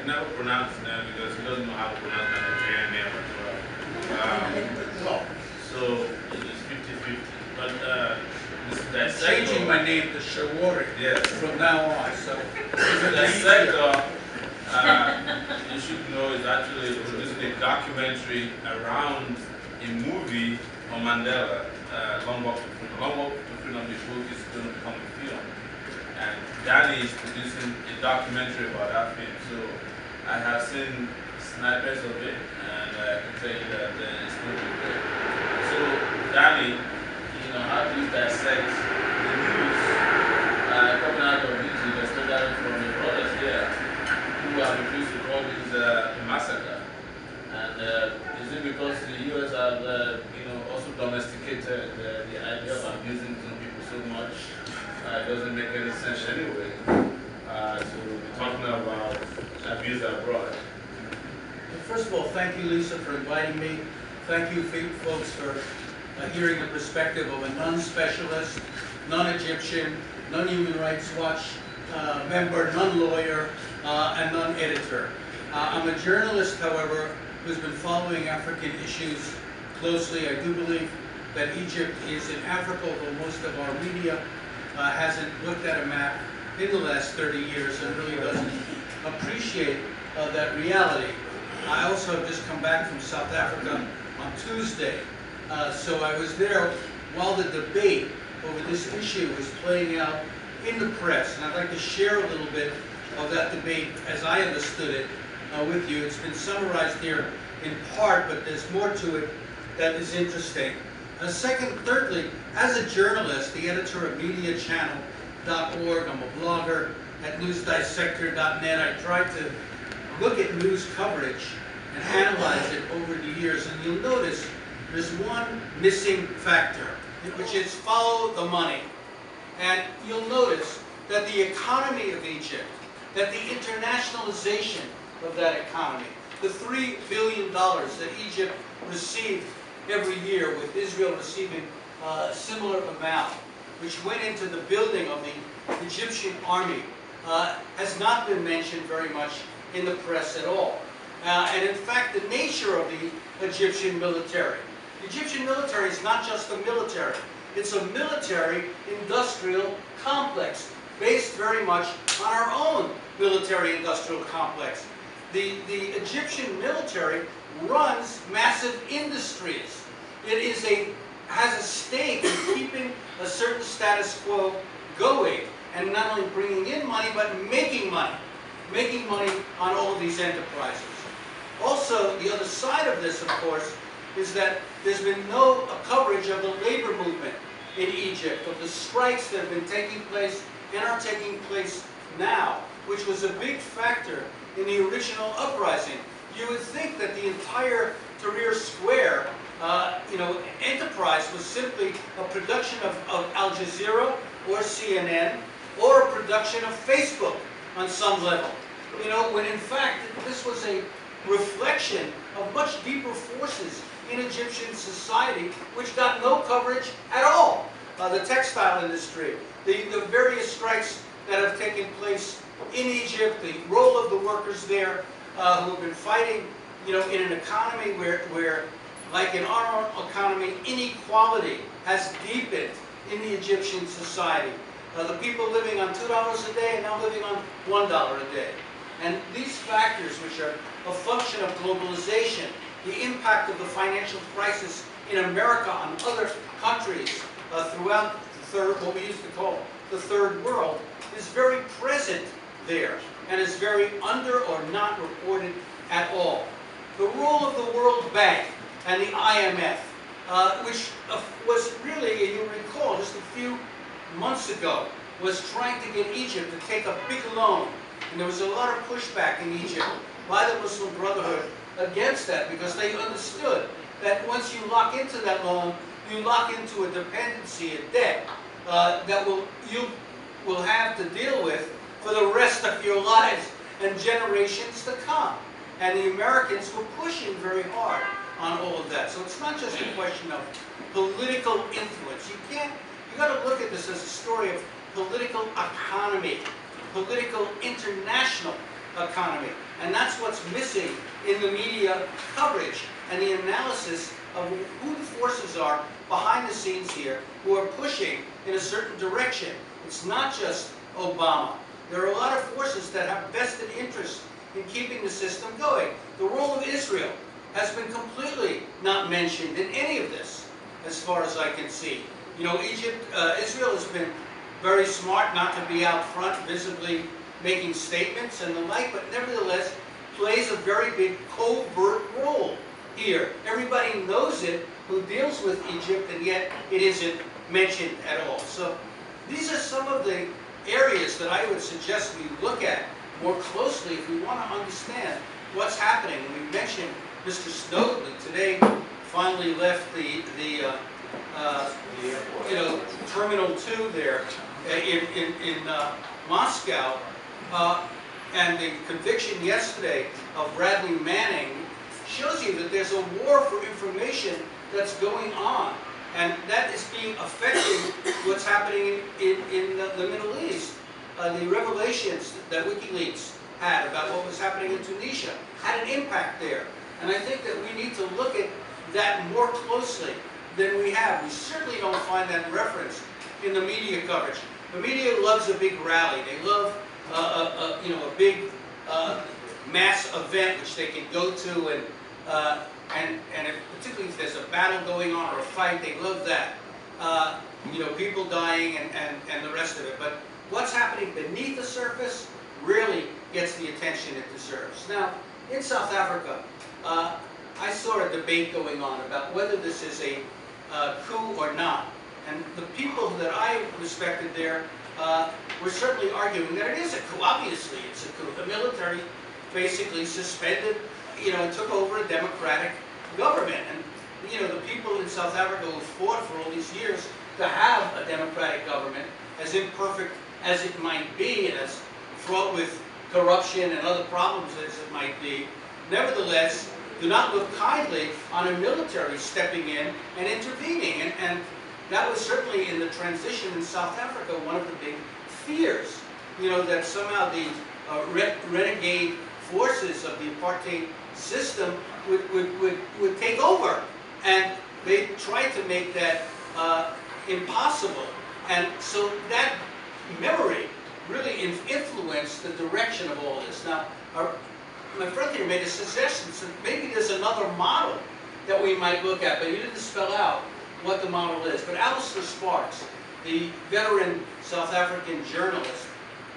can never pronounce his name because he doesn't know how to pronounce my Nigerian name as well. So it's 50-50. But this changing my name to Shawari from now on. So dissector, you should know, is actually producing a documentary around a movie on Mandela. Long Walk to Freedom, the book is going to become a film. And Danny is producing a documentary about that film. So I have seen snipers of it, and I can tell you that it's going to be great. So Danny, how do you dissect the news coming out of Egypt, especially from the brothers here, who have refused to call this a massacre? And is it because the U.S. have, also domesticated the idea of abusing some people so much? It doesn't make any sense anyway. So we're talking about abuse abroad. First of all, thank you, Lisa, for inviting me. Thank you, folks, for hearing the perspective of a non-specialist, non-Egyptian, non-Human Rights Watch member, non-lawyer, and non-editor. I'm a journalist, however, who's been following African issues closely. I do believe that Egypt is in Africa, although most of our media hasn't looked at a map in the last 30 years and really doesn't appreciate that reality. I also have just come back from South Africa on Tuesday. So I was there while the debate over this issue was playing out in the press. And I'd like to share a little bit of that debate as I understood it with you. It's been summarized here in part, but there's more to it that is interesting. Thirdly, as a journalist, the editor of MediaChannel.org, I'm a blogger at newsdissector.net. I try to look at news coverage and analyze it over the years, and you'll notice there's one missing factor, which is follow the money. And you'll notice that the economy of Egypt, that the internationalization of that economy, the $3 billion that Egypt received every year, with Israel receiving a similar amount, which went into the building of the Egyptian army, has not been mentioned very much in the press at all. And in fact, the nature of the Egyptian military. The Egyptian military is not just a military. It's a military-industrial complex based very much on our own military-industrial complex. The Egyptian military runs massive industries. It has a stake in keeping a certain status quo going, and not only bringing in money, but making money on all of these enterprises. Also, the other side of this, of course, is that there's been no coverage of the labor movement in Egypt, of the strikes that have been taking place and are taking place now, which was a big factor in the original uprising. You would think that the entire Tahrir Square enterprise was simply a production of Al Jazeera or CNN, or a production of Facebook on some level. When in fact this was a reflection of much deeper forces in Egyptian society, which got no coverage at all. The textile industry, the various strikes that have taken place in Egypt, the role of the workers there who have been fighting, in an economy where, like in our economy, inequality has deepened in the Egyptian society. The people living on $2 a day are now living on $1 a day. And these factors, which are a function of globalization, the impact of the financial crisis in America on other countries throughout what we used to call the third world, is very present there and is very under or not reported at all. The role of the World Bank and the IMF, which was really, you recall, just a few months ago, was trying to get Egypt to take a big loan. And there was a lot of pushback in Egypt by the Muslim Brotherhood against that, because they understood that once you lock into that loan, you lock into a dependency, a debt, that you will have to deal with for the rest of your lives and generations to come. And the Americans were pushing very hard on all of that. So it's not just a question of political influence. You got to look at this as a story of political economy, political international economy. And that's what's missing in the media coverage and the analysis of who the forces are behind the scenes here who are pushing in a certain direction. It's not just Obama. There are a lot of forces that have vested interest in keeping the system going. The role of Israel has been completely not mentioned in any of this, as far as I can see. You know, Israel has been very smart not to be out front visibly making statements and the like, but nevertheless plays a very big covert role here. Everybody knows it who deals with Egypt, and yet it isn't mentioned at all. So these are some of the areas that I would suggest we look at more closely if we want to understand what's happening. We mentioned Mr. Snowden, who today finally left the Terminal 2 there in Moscow, and the conviction yesterday of Bradley Manning shows you that there's a war for information that's going on, and that is being affecting what's happening in the Middle East. The revelations that WikiLeaks had about what was happening in Tunisia had an impact there, and I think that we need to look at that more closely than we have. We certainly don't find that reference in the media coverage. The media loves a big rally. They love a big mass event which they can go to, and particularly if there's a battle going on or a fight, they love that. People dying and the rest of it. But what's happening beneath the surface really gets the attention it deserves. Now, in South Africa, I saw a debate going on about whether this is a coup or not. And the people that I respected there were certainly arguing that it is a coup. Obviously, it's a coup. The military basically suspended, and took over a democratic government. And, the people in South Africa who fought for all these years to have a democratic government, as imperfect as it might be, and as fraught with corruption and other problems as it might be, nevertheless, do not look kindly on a military stepping in and intervening. And that was certainly in the transition in South Africa one of the big fears, that somehow the renegade forces of the apartheid system would take over. And they tried to make that impossible. And so that memory really influenced the direction of all this. Now, my friend here made a suggestion, so maybe there's another model that we might look at, but he didn't spell out what the model is. But Alistair Sparks, the veteran South African journalist,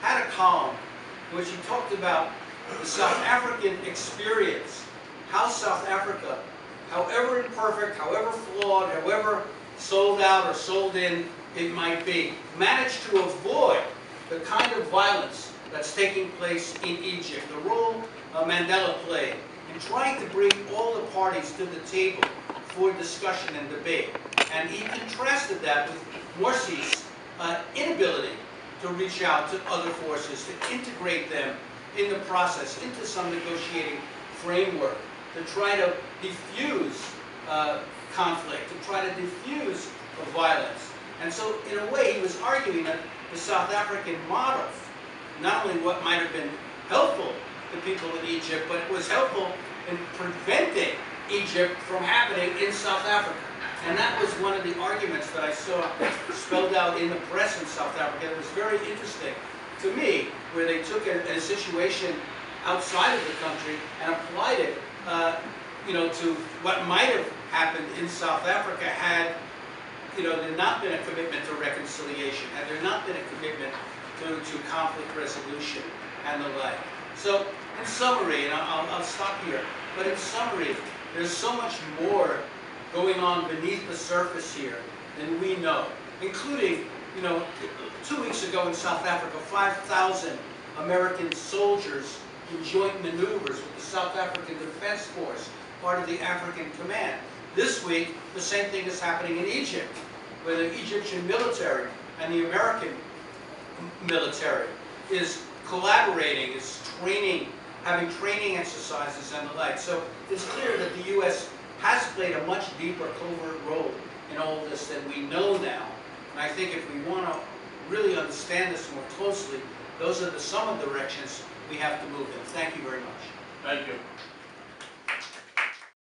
had a column in which he talked about the South African experience, how South Africa, however imperfect, however flawed, however sold out or sold in it might be, managed to avoid the kind of violence that's taking place in Egypt, the role Mandela played in trying to bring all the parties to the table for discussion and debate. And he contrasted that with Morsi's inability to reach out to other forces, to integrate them in the process into some negotiating framework, to try to diffuse conflict, to try to diffuse violence. And so, in a way, he was arguing that the South African model, not only what might have been helpful to people in Egypt, but it was helpful in preventing Egypt from happening in South Africa. And that was one of the arguments that I saw spelled out in the press in South Africa. It was very interesting to me, where they took a situation outside of the country and applied it, to what might have happened in South Africa had, there not been a commitment to reconciliation, had there not been a commitment to conflict resolution and the like. So, in summary, and I'll stop here, but in summary, there's so much more going on beneath the surface here than we know, including, 2 weeks ago in South Africa, 5,000 American soldiers in joint maneuvers with the South African Defense Force, part of the African Command. This week, the same thing is happening in Egypt, where the Egyptian military and the American military is collaborating, is training, having training exercises and the like. So it's clear that the U.S. has played a much deeper covert role in all of this than we know now. And I think if we want to really understand this more closely, those are some of the directions we have to move in. Thank you very much. Thank you.